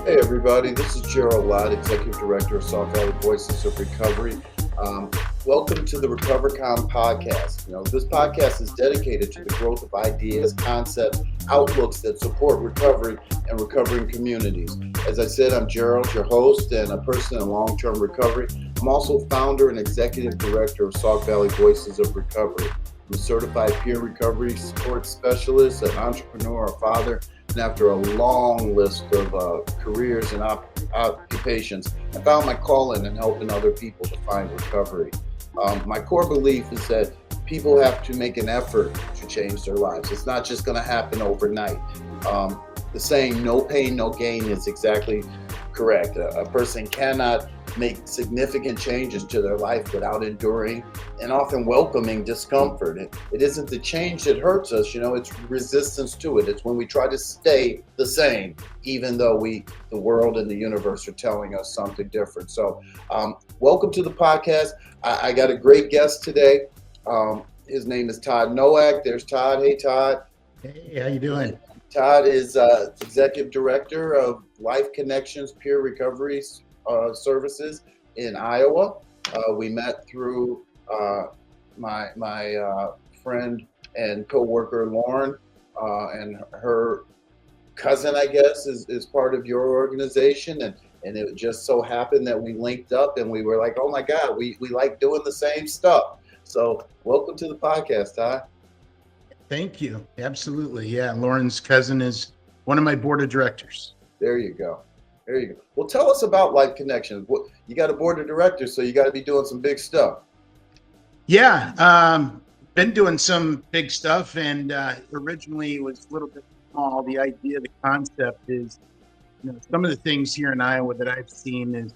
Hey everybody, this is Gerald Lott, Executive Director of Sauk Valley Voices of Recovery. Um, Welcome to the RecoverCom podcast. This podcast is dedicated to the growth of ideas, concepts, outlooks that support recovery and recovering communities. As I said, I'm Gerald, your host and a person in long-term recovery. I'm also founder and executive director of Sauk Valley Voices of Recovery. I'm a certified peer recovery support specialist, an entrepreneur, a father, and after a long list of careers and occupations, I found my calling in helping other people to find recovery. My core belief is that people have to make an effort to change their lives. It's not just going to happen overnight. The saying, no pain, no gain, is exactly correct. A person cannot make significant changes to their life without enduring and often welcoming discomfort. It isn't the change that hurts us, it's resistance to it. It's when we try to stay the same, even though the world and the universe are telling us something different. So welcome to the podcast. I got a great guest today. His name is Todd Noack. There's Todd. Hey, Todd. Hey, how you doing? Todd is Executive Director of Life Connections Peer Recovery Services in Iowa. We met through my friend and coworker Lauren, and her cousin, I guess, is part of your organization, and it just so happened that we linked up and we were like, oh my God, we like doing the same stuff. So welcome to the podcast, Todd. Thank you. Absolutely. Yeah. Lauren's cousin is one of my board of directors. There you go. There you go. Well, tell us about Life Connections. You got a board of directors, so you got to be doing some big stuff. Yeah. Been doing some big stuff, and originally it was a little bit small. The idea, the concept is, some of the things here in Iowa that I've seen is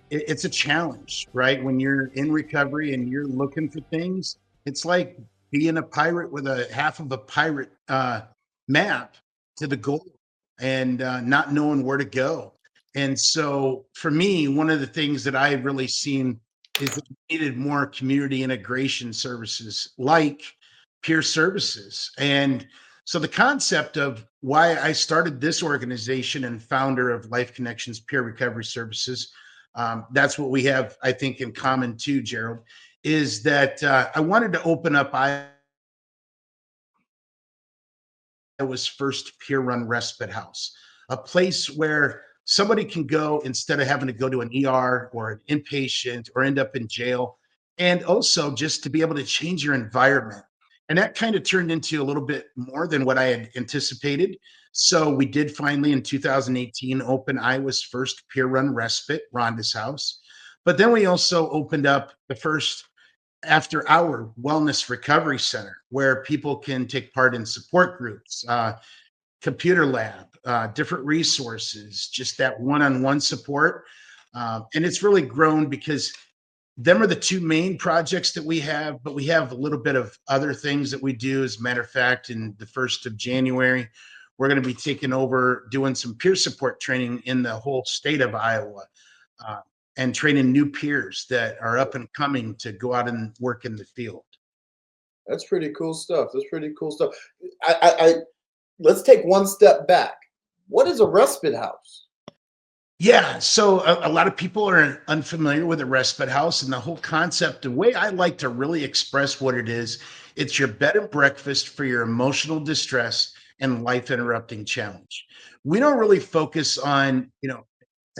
it's a challenge, right? When you're in recovery and you're looking for things, it's like being a pirate with a half of a pirate map to the goal and not knowing where to go. And so for me, one of the things that I really seen is that we needed more community integration services like peer services. And so the concept of why I started this organization and founder of Life Connections Peer Recovery Services, that's what we have, I think, in common too, Gerald, is that I wanted to open up Iowa's first peer-run respite house, a place where somebody can go instead of having to go to an ER or an inpatient or end up in jail, and also just to be able to change your environment. And that kind of turned into a little bit more than what I had anticipated. So we did finally in 2018 open Iowa's first peer-run respite, Rhonda's house. But then we also opened up the first after hour wellness recovery center where people can take part in support groups, computer lab, different resources, just that one-on-one support. And it's really grown because them are the two main projects that we have, but we have a little bit of other things that we do. As a matter of fact, in the 1st of January, we're going to be taking over doing some peer support training in the whole state of Iowa. And training new peers that are up and coming to go out and work in the field. That's pretty cool stuff. That's pretty cool stuff. I let's take one step back. What is a respite house? Yeah, so a lot of people are unfamiliar with a respite house and the whole concept. The way I like to really express what it is, it's your bed and breakfast for your emotional distress and life interrupting challenge. We don't really focus on,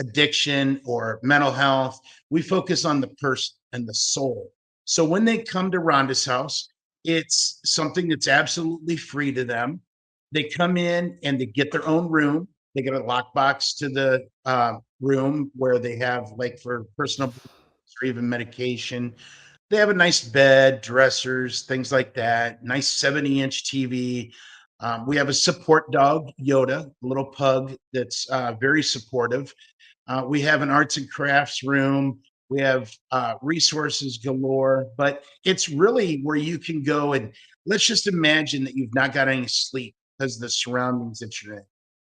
addiction or mental health. We focus on the person and the soul. So when they come to Rhonda's house, it's something that's absolutely free to them. They come in and they get their own room. They get a lockbox to the room where they have, like, for personal or even medication. They have a nice bed, dressers, things like that. Nice 70-inch TV. We have a support dog, Yoda, a little pug that's very supportive. We have an arts and crafts room. We have resources galore, but it's really where you can go and let's just imagine that you've not got any sleep because of the surroundings that you're in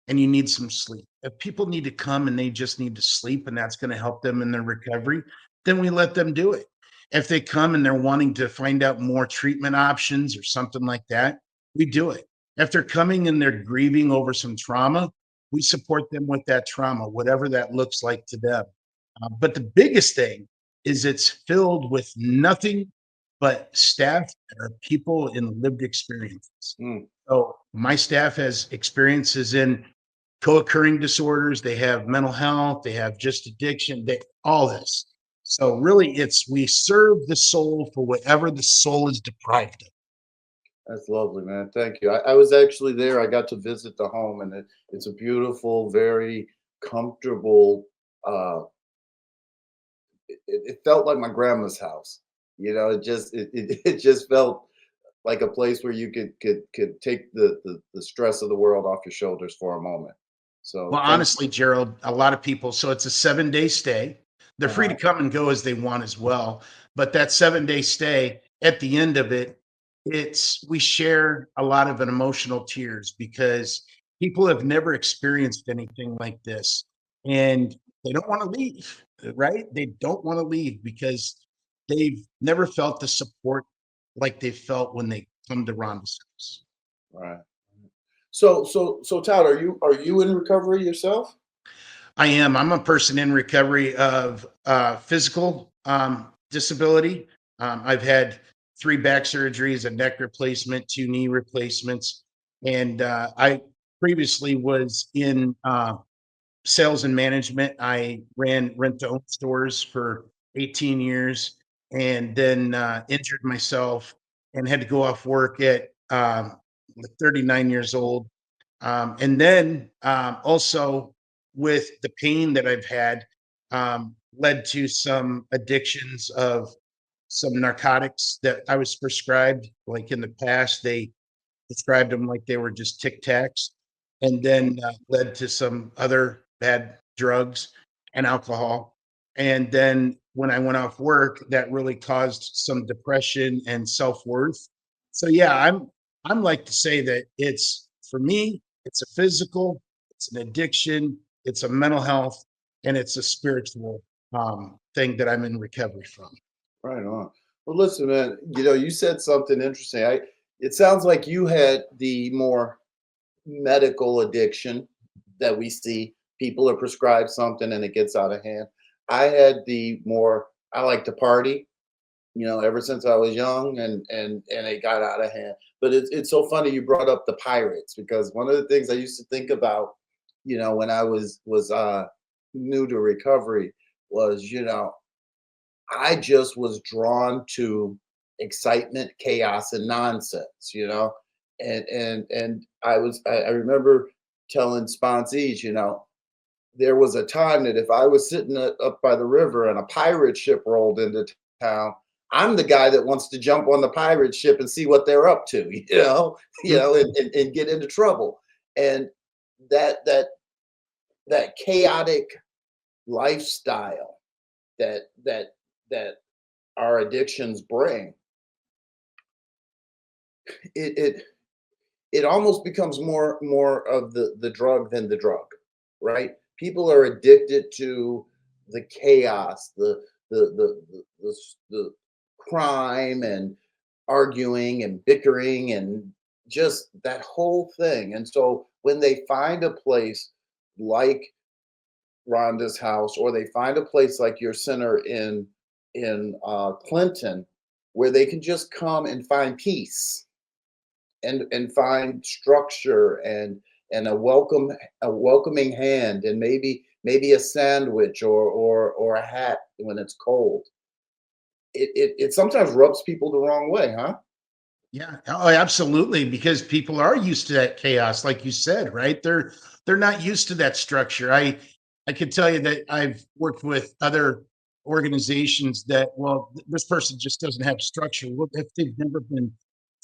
and you need some sleep. If people need to come and they just need to sleep and that's going to help them in their recovery, then we let them do it. If they come and they're wanting to find out more treatment options or something like that, we do it. If they're coming and they're grieving over some trauma, we support them with that trauma, whatever that looks like to them. But the biggest thing is it's filled with nothing but staff that are people in lived experiences. Mm, So my staff has experiences in co-occurring disorders, they have mental health, they have just addiction, they all this. So really it's we serve the soul for whatever the soul is deprived of. that's lovely, man. Thank you. I was actually there. I got to visit the home, and it's a beautiful, very comfortable. Uh, it felt like my grandma's house. It just felt like a place where you could take the stress of the world off your shoulders for a moment. Well, So thank you. honestly, Gerald, a lot of people, so it's a 7-day stay. They're free to Uh-huh. come and go as they want as well. But that 7-day stay, at the end of it, it's we share a lot of an emotional tears because people have never experienced anything like this. And they don't want to leave, right? They don't want to leave because they've never felt the support like they felt when they come to Rhonda's house. Right. So Todd, are you in recovery yourself? I am. I'm a person in recovery of physical disability. I've had 3 back surgeries, a neck replacement, 2 knee replacements, and I previously was in sales and management. I ran rent to own stores for 18 years and then injured myself and had to go off work at 39 years old. And then also with the pain that I've had, led to some addictions of some narcotics that I was prescribed. Like in the past, they described them like they were just Tic Tacs, and then led to some other bad drugs and alcohol. And then when I went off work, that really caused some depression and self worth. So yeah, I'm like to say that it's for me, it's a physical, it's an addiction, it's a mental health, and it's a spiritual thing that I'm in recovery from. Right on. Well, listen, man. You said something interesting. It sounds like you had the more medical addiction that we see. People are prescribed something and it gets out of hand. I had the more. I like to party. Ever since I was young, and it got out of hand. But it's so funny you brought up the pirates, because one of the things I used to think about, when I was new to recovery, was I just was drawn to excitement, chaos, and nonsense, and I remember telling sponsees, there was a time that if I was sitting up by the river and a pirate ship rolled into town, I'm the guy that wants to jump on the pirate ship and see what they're up to, and get into trouble. And that that chaotic lifestyle that our addictions bring, it it it almost becomes more of the drug than the drug, right? People are addicted to the chaos, the crime, and arguing and bickering, and just that whole thing. And so when they find a place like Rhonda's house, or they find a place like your center in Clinton, where they can just come and find peace, and find structure, and a welcoming hand, and maybe a sandwich, or a hat when it's cold. It sometimes rubs people the wrong way, huh? Yeah, oh, absolutely, because people are used to that chaos, like you said, right? They're not used to that structure. I can tell you that I've worked with other organizations that, well, this person just doesn't have structure. Well, if they've never been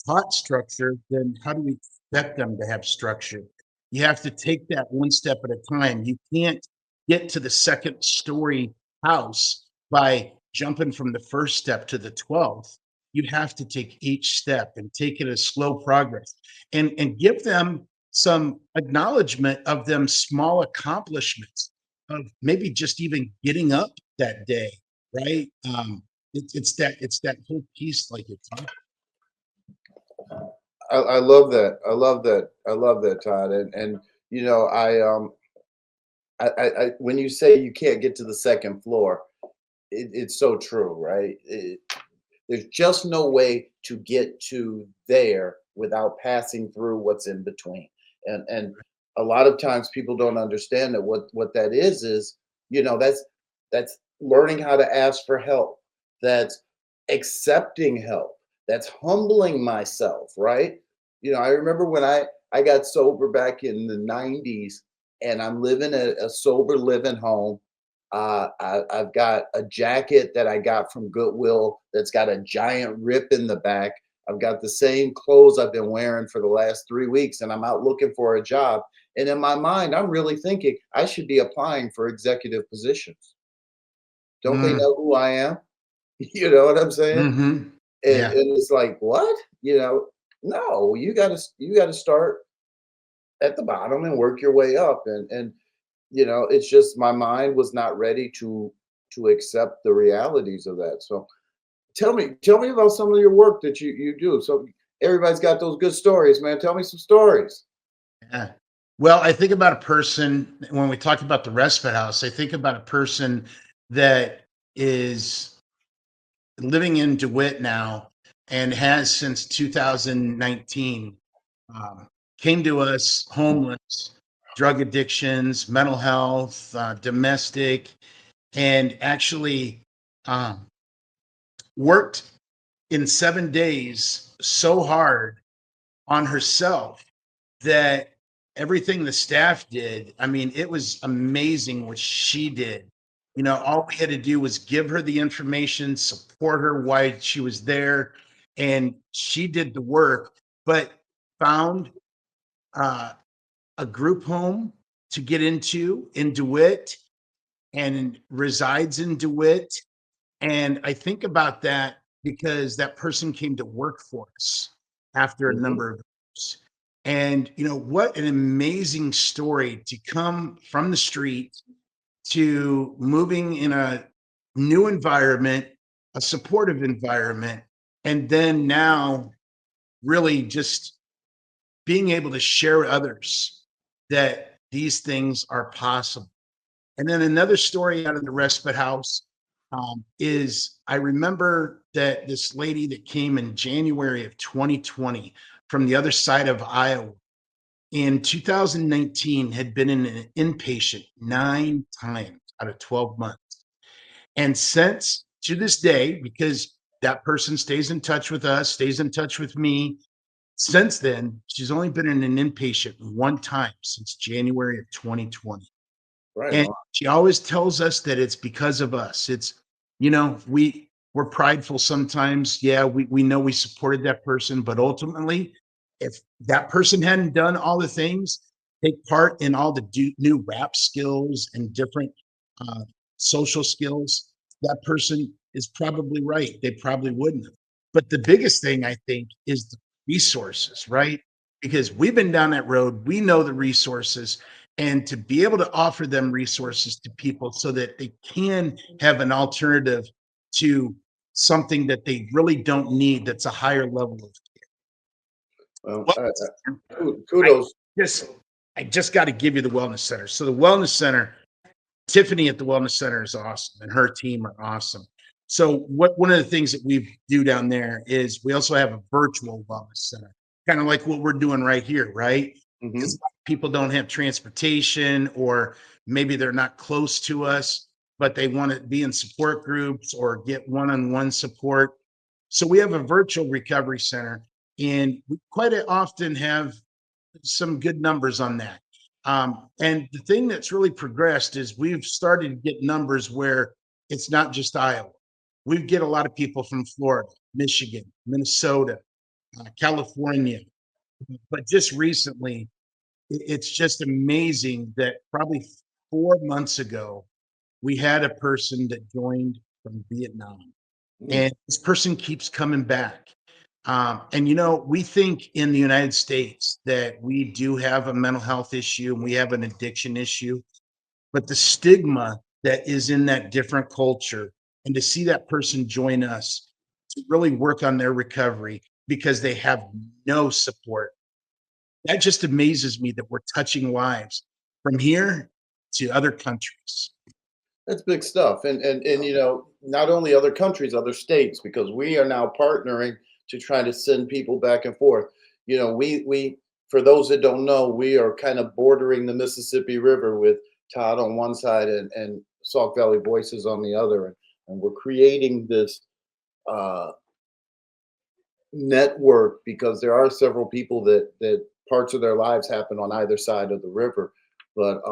taught structure, then how do we expect them to have structure? You have to take that one step at a time. You can't get to the second story house by jumping from the first step to the 12th. You have to take each step and take it as slow progress, and give them some acknowledgement of them small accomplishments of maybe just even getting up that day, right? It's that whole piece like you're talking. I love that. I love that. I love that, Todd. And You know, when you say you can't get to the second floor, it's so true, right? There's just no way to get to there without passing through what's in between. And a lot of times people don't understand that what that is, that's learning how to ask for help. That's accepting help. That's humbling myself, right? I remember when I got sober back in the 90s, and I'm living a sober living home. I've got a jacket that I got from Goodwill that's got a giant rip in the back. I've got the same clothes I've been wearing for the last 3 weeks, and I'm out looking for a job. And in my mind, I'm really thinking I should be applying for executive positions. Don't they Mm, know who I am? You know what I'm saying? mhm. And, Yeah. and it's like, what? No, you gotta start at the bottom and work your way up. And it's just my mind was not ready to accept the realities of that. So tell me about some of your work that you do. So everybody's got those good stories, man. Tell me some stories. Yeah. Well, I think about a person when we talk about the respite house, I think about a person that is living in DeWitt now and has since 2019. um, Came to us homeless, drug addictions, mental health, domestic, and actually um, worked in 7 days so hard on herself that everything the staff did, I mean, it was amazing what she did. All we had to do was give her the information, support her while she was there, and she did the work, but found uh, a group home to get into in DeWitt and resides in DeWitt. And I think about that because that person came to work for us after a Mhm. number of years. And what an amazing story to come from the street to moving in a new environment, a supportive environment, and then now really just being able to share with others that these things are possible. And then another story out of the respite house is I remember that this lady that came in January of 2020 from the other side of Iowa in 2019 had been in an inpatient 9 times out of 12 months. And since to this day, because that person stays in touch with us, stays in touch with me, since then, she's only been in an inpatient 1 time since January of 2020. Right And on. she always tells us that it's because of us. We're prideful sometimes. Yeah, we know we supported that person, but ultimately, if that person hadn't done all the things, take part in all the new rap skills and different uh, social skills, that person is probably right. They probably wouldn't have. But the biggest thing I think is the resources, right? Because we've been down that road, we know the resources, and to be able to offer them resources to people so that they can have an alternative to something that they really don't need that's a higher level of Well, wellness center. I kudos. just I just got to give you the wellness center. So the wellness center, Tiffany at the wellness center is awesome and her team are awesome. So one of the things that we do down there is we also have a virtual wellness center, kind of like what we're doing right here, right? Hmm. Because people don't have transportation or maybe they're not close to us, but they want to be in support groups or get one-on-one support. So we have a virtual recovery center and we quite often have some good numbers on that. And the thing that's really progressed is we've started to get numbers where it's not just Iowa. We get a lot of people from Florida, Michigan, Minnesota, California. But just recently, it's just amazing that probably 4 months ago, we had a person that joined from Vietnam Mm. and this person keeps coming back. And we think in the United States that we do have a mental health issue and we have an addiction issue, but the stigma that is in that different culture, and to see that person join us to really work on their recovery because they have no support. that just amazes me that we're touching lives from here to other countries. That's big stuff. And not only other countries, other states, because we are now partnering to try to send people back and forth. We for those that don't know, we are kind of bordering the Mississippi River with Todd on one side and Sauk Valley Voices on the other. And we're creating this uh, network because there are several people that parts of their lives happen on either side of the river. But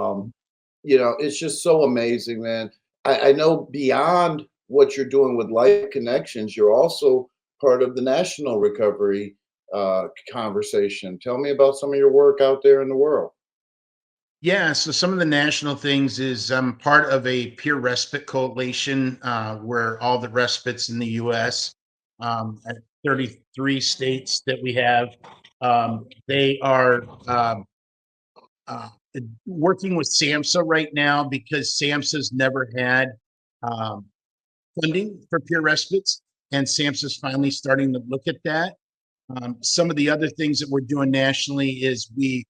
it's just so amazing, man. I know beyond what you're doing with Life Connections, you're also part of the national recovery conversation. Tell me about some of your work out there in the world. Yeah, so some of the national things is I'm part of a peer respite coalition where all the respites in the U.S. At 33 states that we have, they are uh, working with SAMHSA right now because SAMHSA's never had um, funding for peer respites, and SAMHSA's finally starting to look at that. Some of the other things that we're doing nationally is we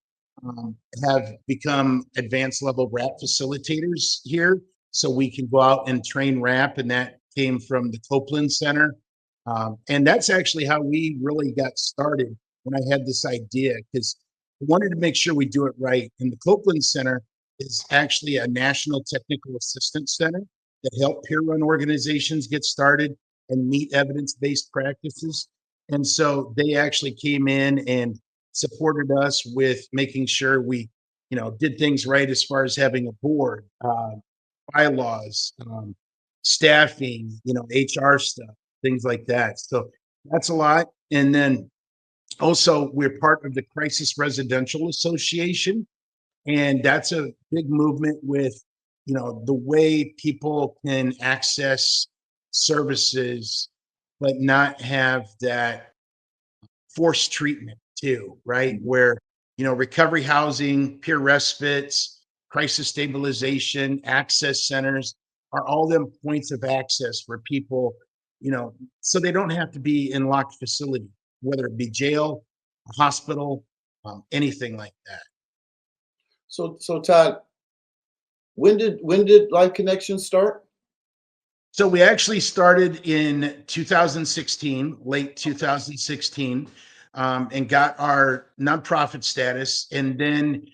have become advanced level RAP facilitators here. So we can go out and train RAP, and that came from the Copeland Center. And that's actually how we really got started when I had this idea, because I wanted to make sure we do it right. And the Copeland Center is actually a national technical assistance center that help peer run organizations get started and meet evidence based practices. And so they actually came in and supported us with making sure we, did things right as far as having a board, bylaws, staffing, HR stuff, things like that. So that's a lot. And then also, we're part of the Crisis Residential Association, and that's a big movement with, the way people can access services, but not have that forced treatment too, right? Where, recovery housing, peer respites, crisis stabilization, access centers are all them points of access for people, so they don't have to be in locked facility, whether it be jail, a hospital, anything like that. So Todd, when did Life Connections start? So we actually started in 2016, late 2016, and got our nonprofit status. And then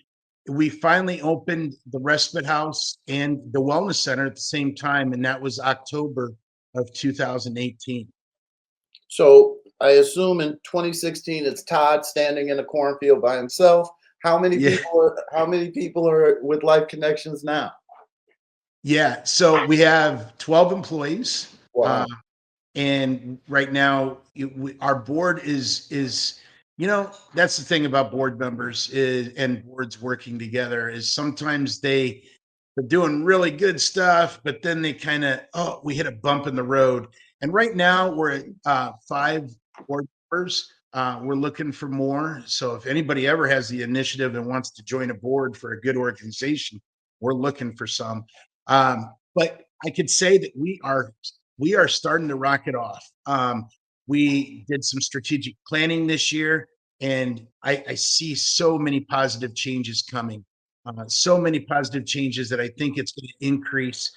we finally opened the respite house and the wellness center at the same time. And that was October of 2018. So I assume in 2016 it's Todd standing in a cornfield by himself. Yeah. How many people are with Life Connections now? Yeah. So we have 12 employees. Wow. And right now our board is that's the thing about board members is and boards working together is sometimes they're doing really good stuff, but then they kind of, oh, we hit a bump in the road. And right now we're at 5 board members. We're looking for more, so if anybody ever has the initiative and wants to join a board for a good organization, we're looking for some. But I could say that we are starting to rock it off. We did some strategic planning this year, and I see so many positive changes coming. So many positive changes that I think it's going to increase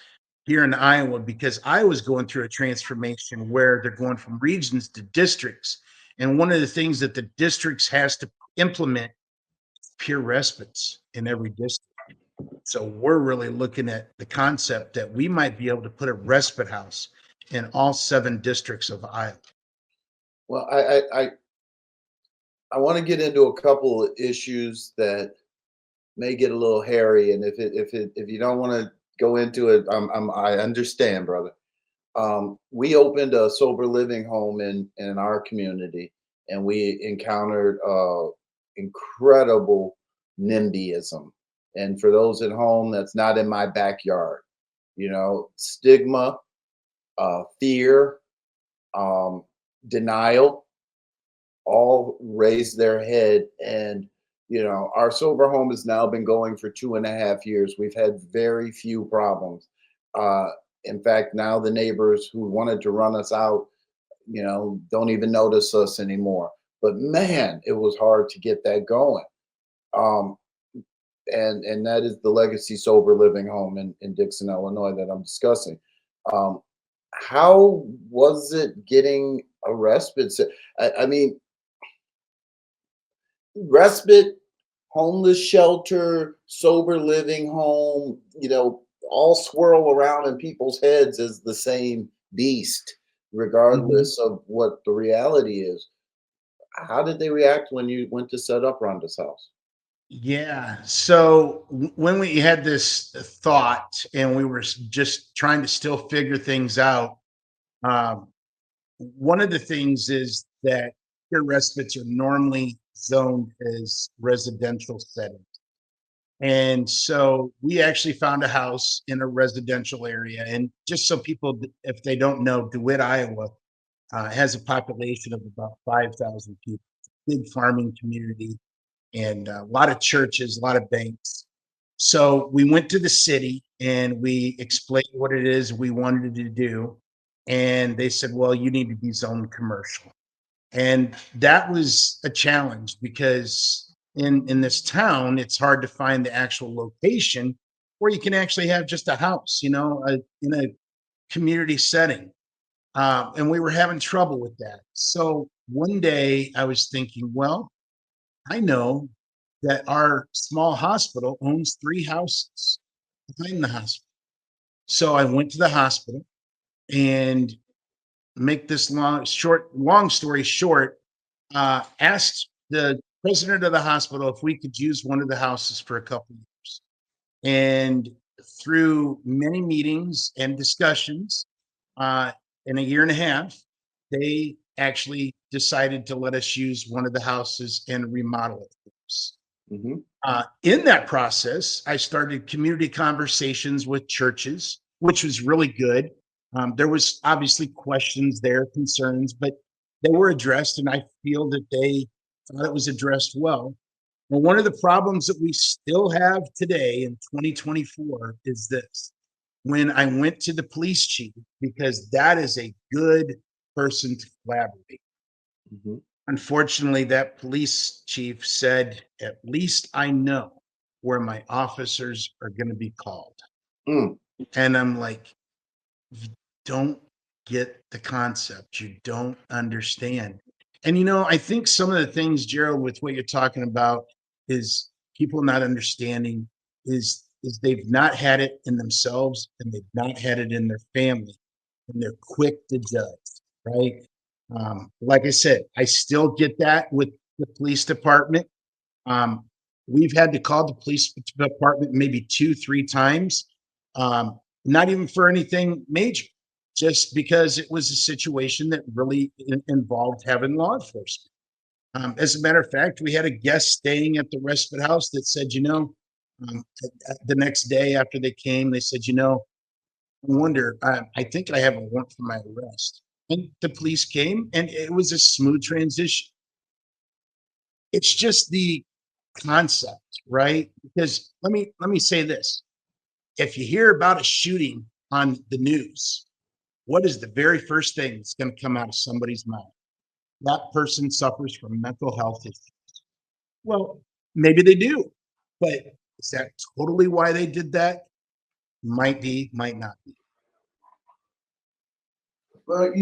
here in Iowa, because Iowa's going through a transformation where they're going from regions to districts. And one of the things that the districts has to implement is peer respites in every district. So we're really looking at the concept that we might be able to put a respite house in all 7 districts of Iowa. Well, I want to get into a couple of issues that may get a little hairy, and if you don't want to go into it, I understand, brother. We opened a sober living home in our community, and we encountered incredible NIMBYism. And for those at home, that's not in my backyard. Stigma, fear, um, denial, all raised their head. And our sober home has now been going for 2.5 years. We've had very few problems. uh, in fact, now the neighbors who wanted to run us out, don't even notice us anymore. But man, it was hard to get that going. Um, and that is the Legacy Sober Living Home in Dixon, Illinois, that I'm discussing. Um, how was it getting a respite? I mean, respite, homeless shelter, sober living home, all swirl around in people's heads as the same beast, Mhm. regardless of what the reality is. How did they react when you went to set up Rhonda's house? Yeah. So when we had this thought and we were just trying to still figure things out, um, one of the things is that your respites are normally zoned as residential settings. And so we actually found a house in a residential area. And just so people, if they don't know, DeWitt, Iowa has a population of about 5,000 people. Big farming community and a lot of churches, a lot of banks. So we went to the city and we explained what it is we wanted to do. And they said, well, you need to be zoned commercial. And that was a challenge because in this town, it's hard to find the actual location where you can actually have just a house, in a community setting. And we were having trouble with that. So one day I was thinking, well, I know that our small hospital owns 3 houses behind the hospital. So I went to the hospital and make this long story short, asked the president of the hospital if we could use one of the houses for a couple of years. And through many meetings and discussions, uh, in a year and a half, they actually decided to let us use one of the houses and remodel it for us. Hmm. In that process, I started community conversations with churches, which was really good. There was obviously questions there, concerns, but they were addressed, and I feel that they thought it was addressed well. Well, one of the problems that we still have today in 2024 is this. When I went to the police chief, because that is a good person to collaborate. Hmm. Unfortunately, that police chief said, "At least I know where my officers are going to be called." Mm. And I'm like, you don't get the concept. You don't understand. And I think some of the things, Gerald, with what you're talking about is people not understanding is they've not had it in themselves and they've not had it in their family, and they're quick to judge, right? Like I said, I still get that with the police department. Um, we've had to call the police department maybe 2, 3 times, not even for anything major, just because it was a situation that really involved having law enforcement. As a matter of fact, we had a guest staying at the respite house that said, the next day after they came, they said, I wonder, I think I have a warrant for my arrest. And the police came and it was a smooth transition. It's just the concept, right? Because let me say this. If you hear about a shooting on the news, what is the very first thing that's going to come out of somebody's mouth? That person suffers from mental health issues. Well, maybe they do, but is that totally why they did that? Might be, might not be. Well,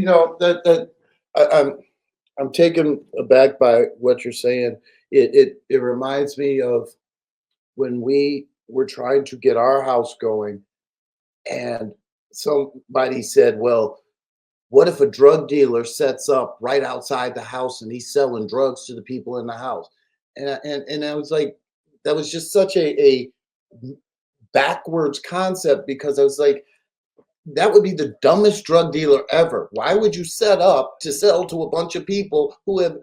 I'm taken aback by what you're saying. It reminds me of when we were trying to get our house going, and somebody said, "Well, what if a drug dealer sets up right outside the house and he's selling drugs to the people in the house?" And I was like, that was just such a backwards concept, because I was like, that would be the dumbest drug dealer ever. Why would you set up to sell to a bunch of people who have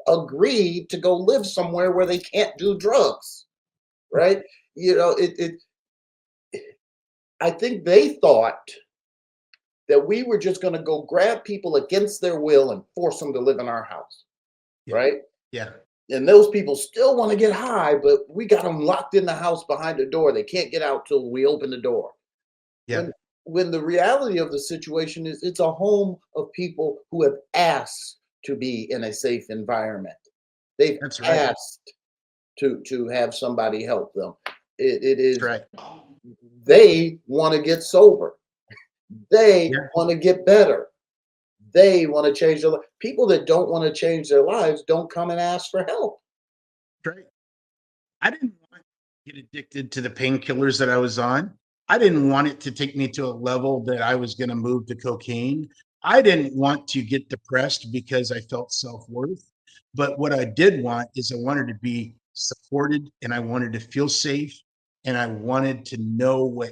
agreed to go live somewhere where they can't do drugs, right? You know, I think they thought that we were just going to go grab people against their will and force them to live in our house, Yeah. right? Yeah. And those people still want to get high, but we got them locked in the house behind the door. They can't get out till we open the door. Yeah. When when the reality of the situation is, it's a home of people who have asked to be in a safe environment. They've That's right. asked. to have somebody help them. It That's is right. they want to get sober. They Yeah, want to get better. They want to change their life. People that don't want to change their lives don't come and ask for help. that's right. I didn't want to get addicted to the painkillers that I was on. I didn't want it to take me to a level that I was going to move to cocaine. I didn't want to get depressed because I felt self worth. But what I did want is I wanted to be supported and I wanted to feel safe and I wanted to know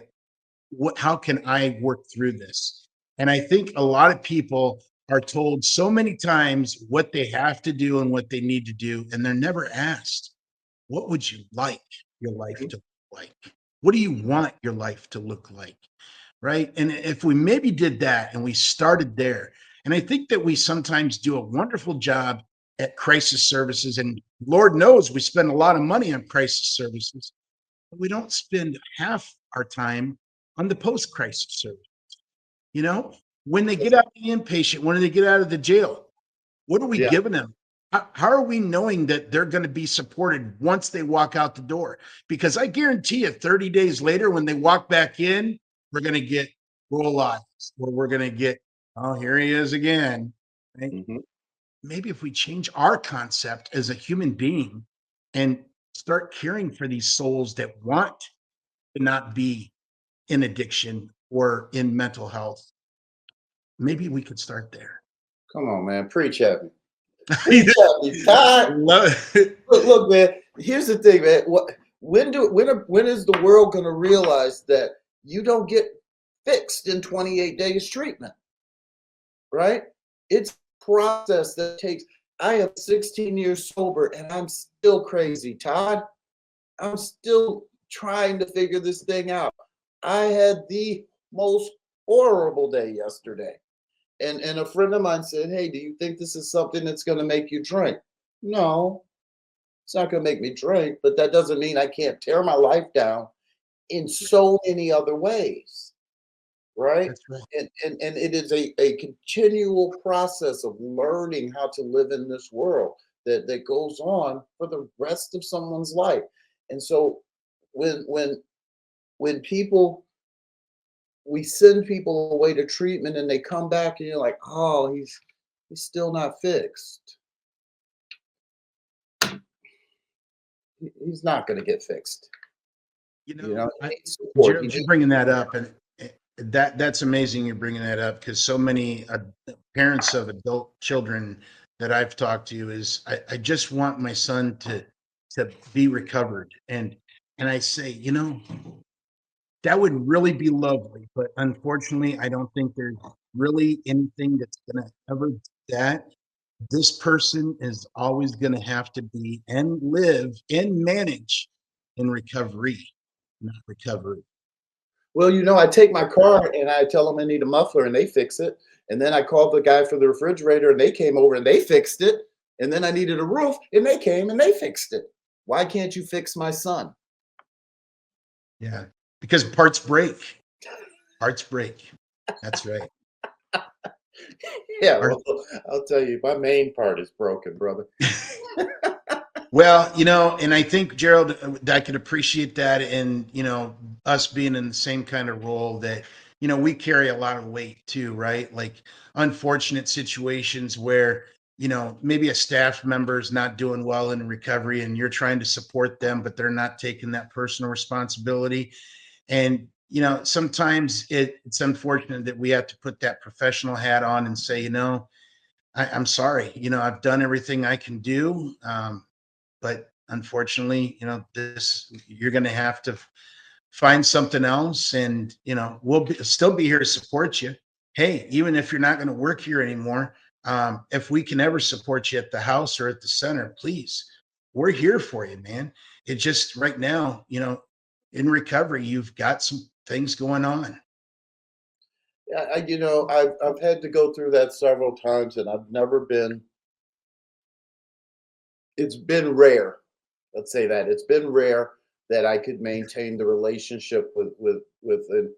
how can I work through this? And I think a lot of people are told so many times what they have to do and what they need to do, and they're never asked, what would you like your life to look like? What do you want your life to look like? Right. And if we maybe did that and we started there, and I think that we sometimes do a wonderful job at crisis services, and Lord knows we spend a lot of money on crisis services, but we don't spend half our time on the post crisis service. You know, when they get out of the inpatient, when they get out of the jail, what are we Yeah. giving them? How are we knowing that they're going to be supported once they walk out the door? Because I guarantee you, 30 days later, when they walk back in, we're going to get roll eyes, or we're going to get, oh, here he is again. Right? Mhm. Maybe if we change our concept as a human being and start caring for these souls that want to not be in addiction or in mental health, maybe we could start there. Come on, man. Preach at me. Preach at me, Todd. Love it. Look, man. Here's the thing, man. When is the world going to realize that you don't get fixed in 28 days treatment? Right? It's a process that takes. I am 16 years sober, and I'm still crazy, Todd. I'm still trying to figure this thing out. I had the most horrible day yesterday. And a friend of mine said, "Hey, do you think this is something that's going to make you drink?" No, it's not going to make me drink, but that doesn't mean I can't tear my life down in so many other ways, right? That's right. And it is a continual process of learning how to live in this world that goes on for the rest of someone's life. And so when when when people we send people away to treatment and they come back and you're like, oh, he's still not fixed. He's not going to get fixed. You You know, know, he needs support. He Gerald, you're needs bringing that up, and that's amazing. You're bringing that up because so many parents of adult children that I've talked to is I just want my son to be recovered, and I say, that would really be lovely, but unfortunately, I don't think there's really anything that's going to ever do that. This person is always going to have to be and live and manage in recovery, not recovery. Well, I take my car and I tell them I need a muffler and they fix it. And then I called the guy for the refrigerator and they came over and they fixed it. And then I needed a roof and they came and they fixed it. Why can't you fix my son? Yeah, because parts break. Parts break. That's right. Yeah, Part well, I'll tell you, my main part is broken, brother. Well, and I think Gerald, I could appreciate that, and us being in the same kind of role that we carry a lot of weight too, right? Like unfortunate situations where maybe a staff member is not doing well in recovery, and you're trying to support them, but they're not taking that personal responsibility. And sometimes it's unfortunate that we have to put that professional hat on and say, I'm sorry, I've done everything I can do. But unfortunately, this you're going to have to find something else, and still be here to support you. Hey, even if you're not going to work here anymore, if we can ever support you at the house or at the center, please, we're here for you, man. It just right now, in recovery, you've got some things going on. Yeah, I've had to go through that several times, and I've never been. It's been rare. Let's say that it's been rare that I could maintain the relationship with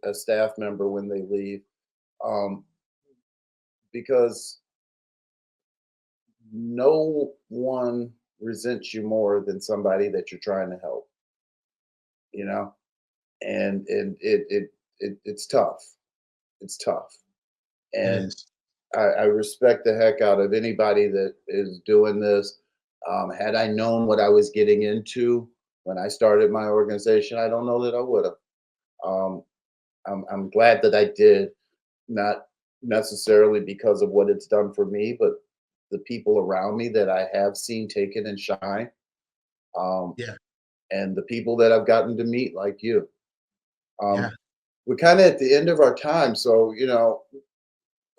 a staff member when they leave, um, because no one resents you more than somebody that you're trying to help, you know? And it's tough. It's tough. It And is. I respect the heck out of anybody that is doing this. Had I known what I was getting into when I started my organization, I don't know that I would have. Um, I'm glad that I did, not necessarily because of what it's done for me, but the people around me that I have seen take it and shine, um, Yeah. and the people that I've gotten to meet, like you. Yeah. Um, we're kind of at the end of our time, so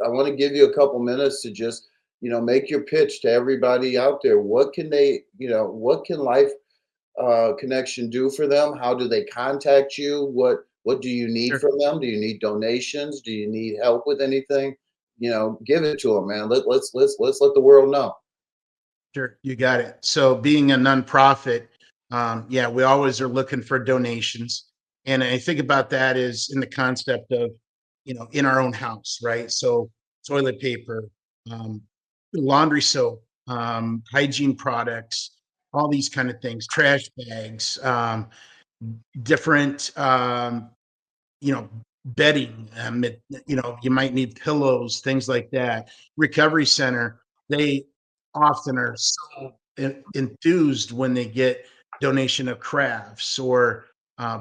I want to give you a couple minutes to just make your pitch to everybody out there. What can they, what can life connection do for them? How do they contact you? What do you need Sure. from them? Do you need donations? Do you need help with anything? Give it to them, man. Let's let the world know. Sure, you got it. So being a nonprofit, yeah, we always are looking for donations. And I think about that is in the concept of, in our own house, right? So toilet paper, um, laundry soap, hygiene products, all these kind of things, trash bags, different you know, bedding, you might need pillows, things like that. Recovery center, they often are so enthused when they get donation of crafts or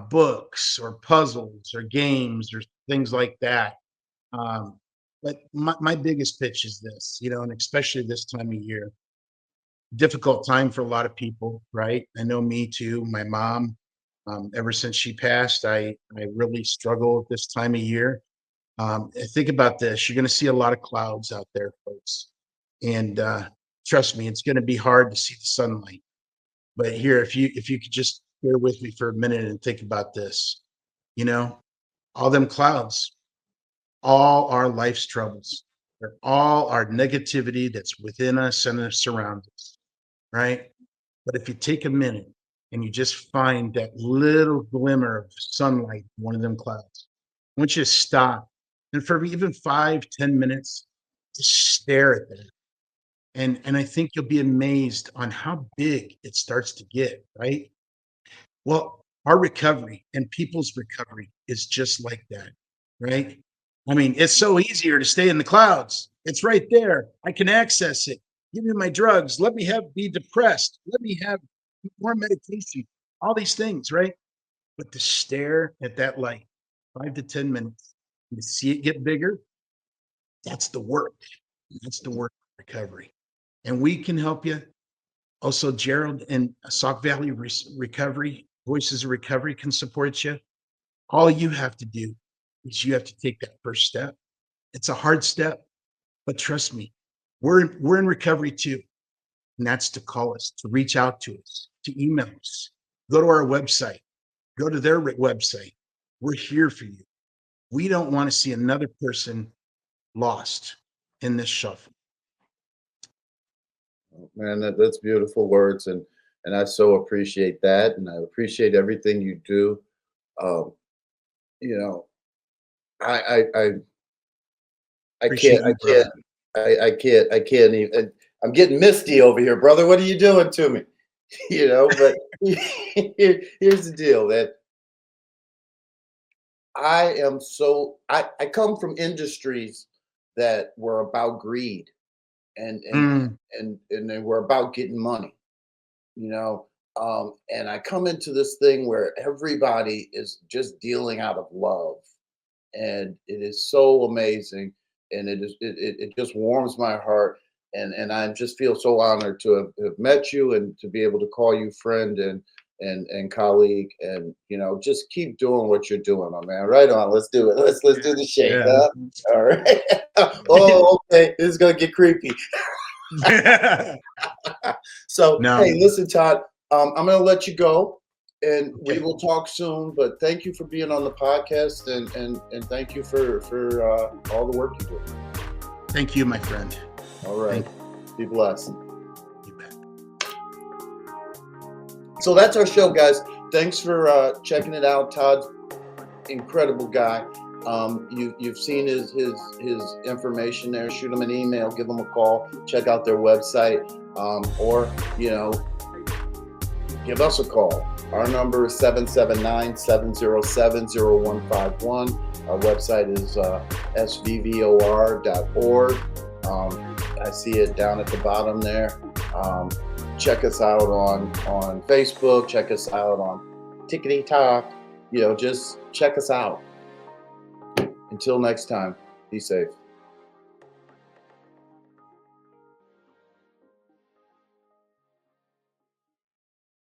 books or puzzles or games or things like that. Um, but my biggest pitch is this, and especially this time of year, difficult time for a lot of people, right? I know me too. My mom, ever since she passed, I really struggle at this time of year. Think about this: you're going to see a lot of clouds out there, folks, and trust me, it's going to be hard to see the sunlight. But here, if you could just bear with me for a minute and think about this, you know, all them clouds, all our life's troubles, they're all our negativity that's within us and that surrounds us, right? But if you take a minute and you just find that little glimmer of sunlight in one of them clouds, I want you to stop and for even 5, 10 minutes, just stare at that. And I think you'll be amazed on how big it starts to get, right? Well, our recovery and people's recovery is just like that, right? I mean, it's so easier to stay in the clouds. It's right there. I can access it. Give me my drugs. Let me be depressed. Let me have more medication. All these things, right? But to stare at that light 5 to 10 minutes and to see it get bigger, that's the work. That's the work of recovery. And we can help you. Also, Gerald and Sauk Valley Recovery, Voices of Recovery can support you. All you have to do is you have to take that first step. It's a hard step, but trust me, we're in recovery too. And that's to call us, to reach out to us, to email us, go to our website, go to their website. We're here for you. We don't want to see another person lost in this shuffle. Man, that's beautiful words, and I so appreciate that, and I appreciate everything you do. Um, you know, I Appreciate can't, I you, can't, brother. I can't even. I'm getting misty over here, brother. What are you doing to me? But here's the deal, that I come from industries that were about greed and and Mm, and they were about getting money, and I come into this thing where everybody is just dealing out of love, and it is so amazing, and it just warms my heart, and I just feel so honored to have met you and to be able to call you friend and colleague, and just keep doing what you're doing, my man. Right on. Let's do it. Let's yeah, do the shake, yeah. huh? All right. Oh, okay. This is gonna get creepy. So, No, hey, listen, Todd, I'm going to let you go, and we okay. will talk soon. But thank you for being on the podcast, and thank you for all the work you do. Thank you, my friend. All right, Thank be blessed. you. Bet. So that's our show, guys. Thanks for checking it out. Todd's incredible guy. You've seen his information there. Shoot him an email, give him a call, check out their website, or give us a call. Our number is 779-707-0151. Our website is svvor.org. I see it down at the bottom there. Check us out on Facebook. Check us out on TikTok. Just check us out. Until next time, be safe.